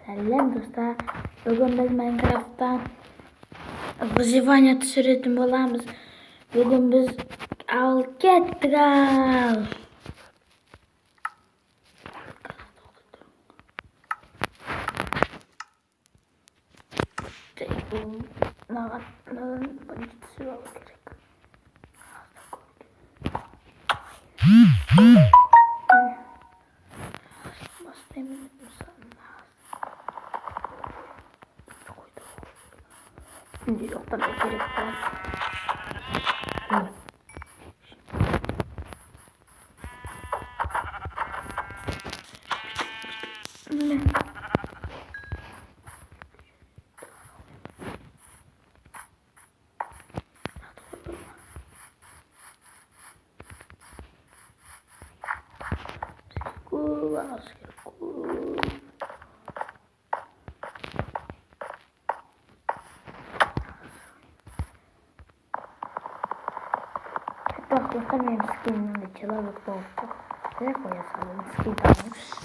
Сәлем достар, бүгін біз Майнкрафттан выживание түсіретін боламыз. Бүгін біз кеттік ал. Маған полиция алу керек. Бастаймыз. Жоқтан керек болады. Dostlar benim skinimde çalarlık oldu. Ve koyasın skin tamam.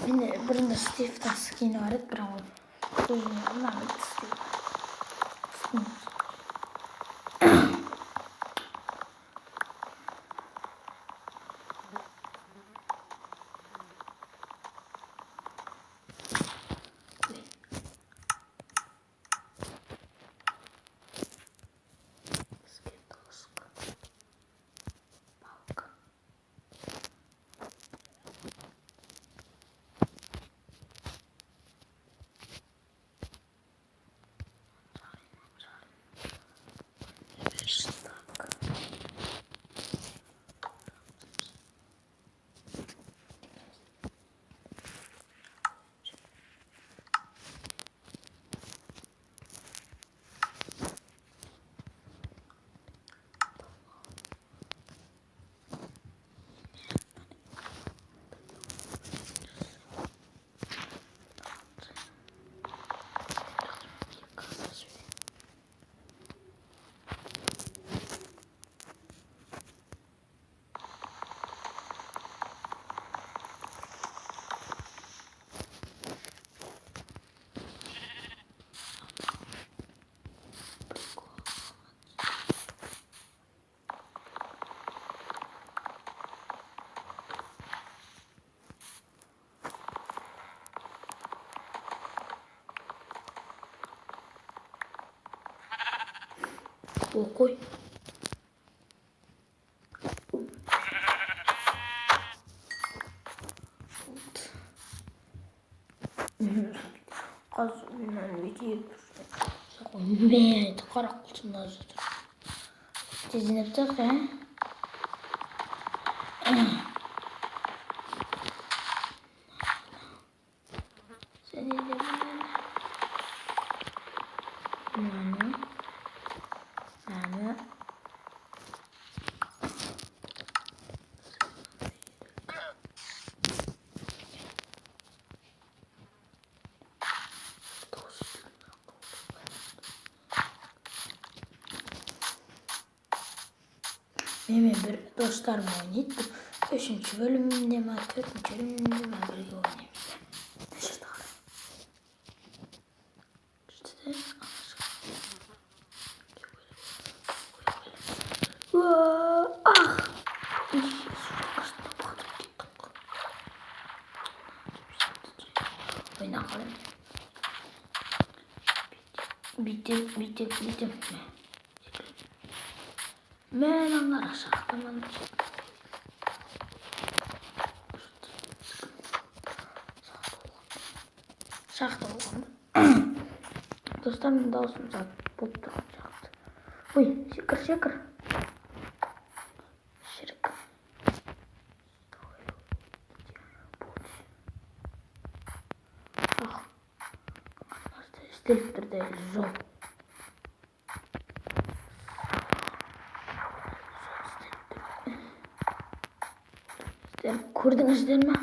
Benim burada Steve'da skin var. Bravo. Bunlar Steve. Skin. Koy. Kazınan video evet karakılsınlar zaten. Tezin yapacak ya. Seni de benim bir dostlarım oynayıp 3. bölümünde mi 4. bölümünde mi birlikte oynayayım. Oynakalım. Bitti. Ben onlara saklamanı Saklı oldu. Dostlarım da olsun zaten. Bot duracaktı. Uy, şıkır. Stiliptir de zor. Kurdunuz değil mi?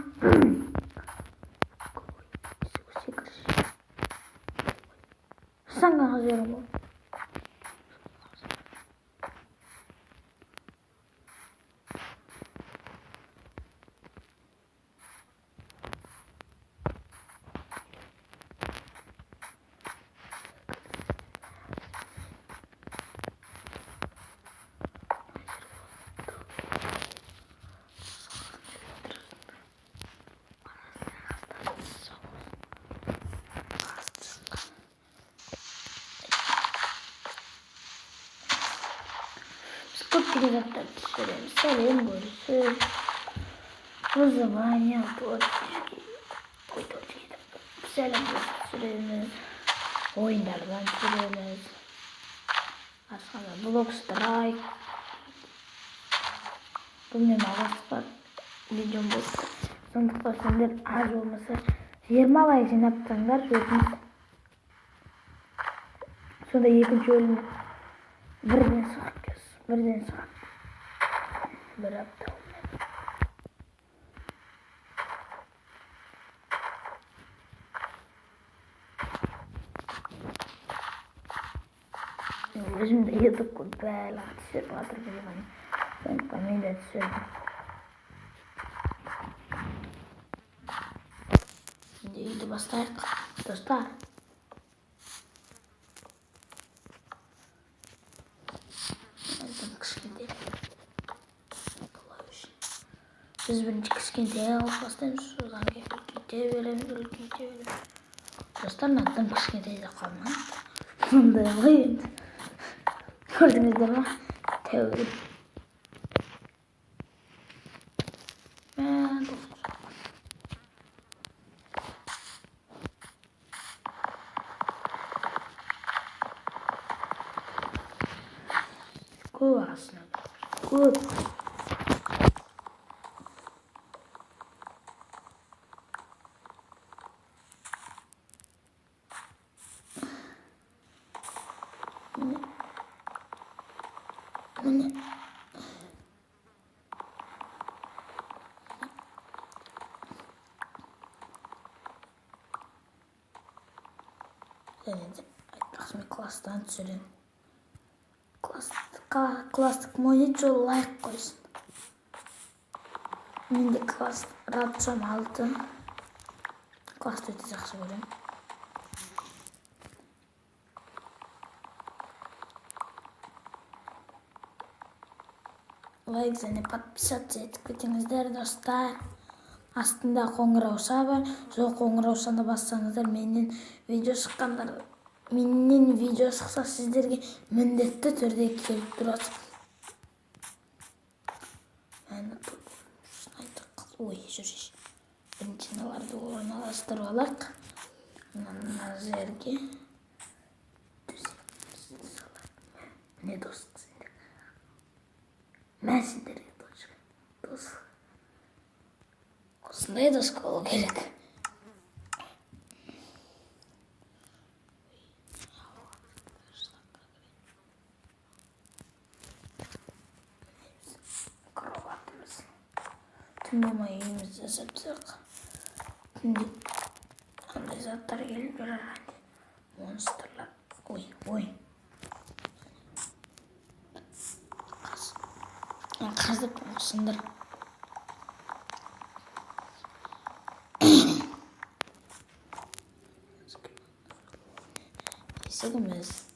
Sen hazırım o. көптеген заттарды түсіреміз. Сәлем көрісіп, вызывание, сәлем көрісіп түсіреміз. Ойындардан түсіреміз. Басқада блок страйк. Бұл мен алғашқы видеом болды. Сондықтан сендер аз болмаса 20 лайк жинапсаңдар өтініш. Сонда екінші бөлім бірден шығады. Бір апта. Өзім де едік қой бәлі түсіріп жатыр білемін. Сондықтан мен де түсірдім. Şimdi үйді бастайық, достар. Biz birinci kışkenteye alıp bastayımız. Sodan ülkeye verelim. Dostlar nattım kışkenteye de kalmadı. Sonunda yapayım. Gördünüz değil mi? Teori. Көп aslında. Көп. Mine. Şimdi klastan түсірем. Класстық монитор лайк қойсын. Мен де класс радшам алды. Классты өте жақсы көрем. Лайк және подписаться етіп кетіңіздер, достар. Астында қоңырауша бар. Сол қоңыраушаны бассаңыздар менен видео шықса сіздерге міндетті түрде келіп тұрады. Ой, жүреш. Біріншіналарды орналастырып алақ. Мына жерге не дос сендер. Мен сендерге дос. Осындай дос болу керек. Tüm ama evimizde yapsak. Şimdi analizatlar gelip herhalde. Monsterlar. Oy. Kazıp olsundur. İstediğimiz.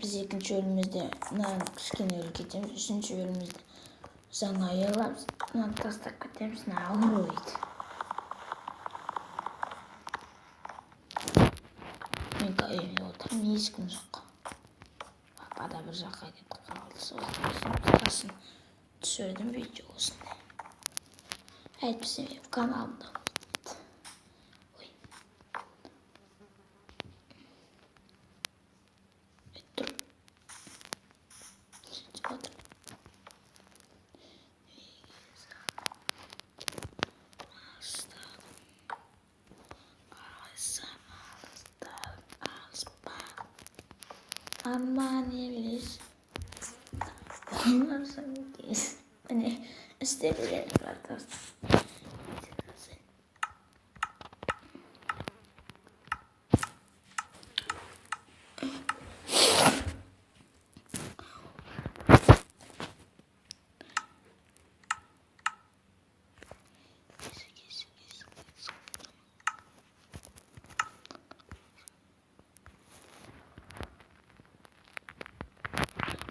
Biz ikinci bölümümüzde kışkene ülketemiz, üçüncü bölümümüzde sana ayarlarız. Tastak ketemiz, ağırıydı. Ben evde oturum, hiç gün yok. Bada bir жаққа кетіп қалды, сосын түсірдім видео осындай. Әйтпесе мен каналымда болды. Ой. Тұр. Сөйтіп отыр. Aman evliyiz. Onlar sankiyiz. Hani istemeleri var dostum.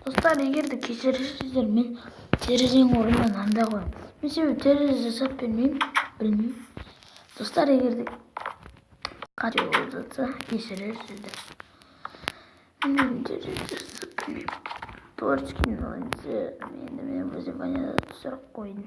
Dostlar егер де кешірерсіздер, мен терезенің орнынан анда қоямын. Мен себебі терезе жасап білмеймін. Достар егер де қате болып жатса кешірерсіздер. Творческим ойыншы мен выживанияда түсіріп қойдым.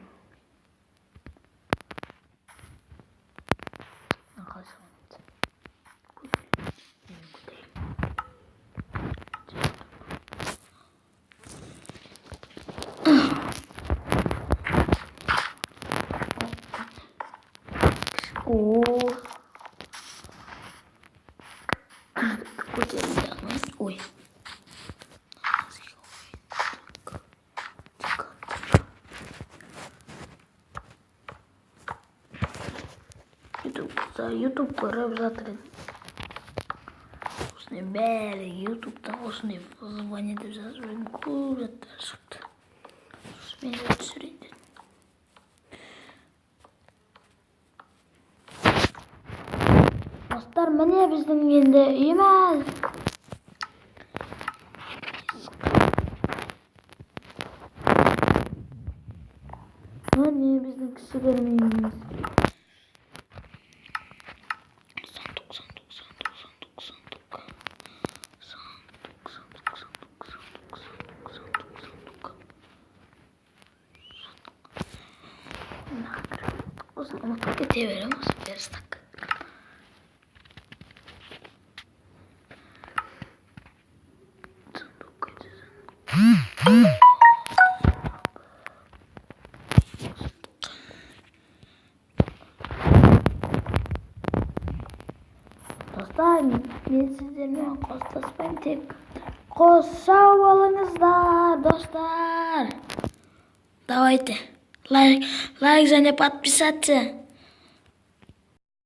Ой. YouTube көріп жатыр. Осындай бәрі YouTube'да осындай выживание деп жазып жүрген көп заттар шықты. Мен де түсірейін. Достар, міне біздің енді үйіміз. Міне біздің кішігірім үйіміз. Осыны ұмытып кете берем, осы берістік. Достар, мен сіздермен қоштаспайын, тек қош-сау болыңыздар, достар. Давайте, лайк және подписаться.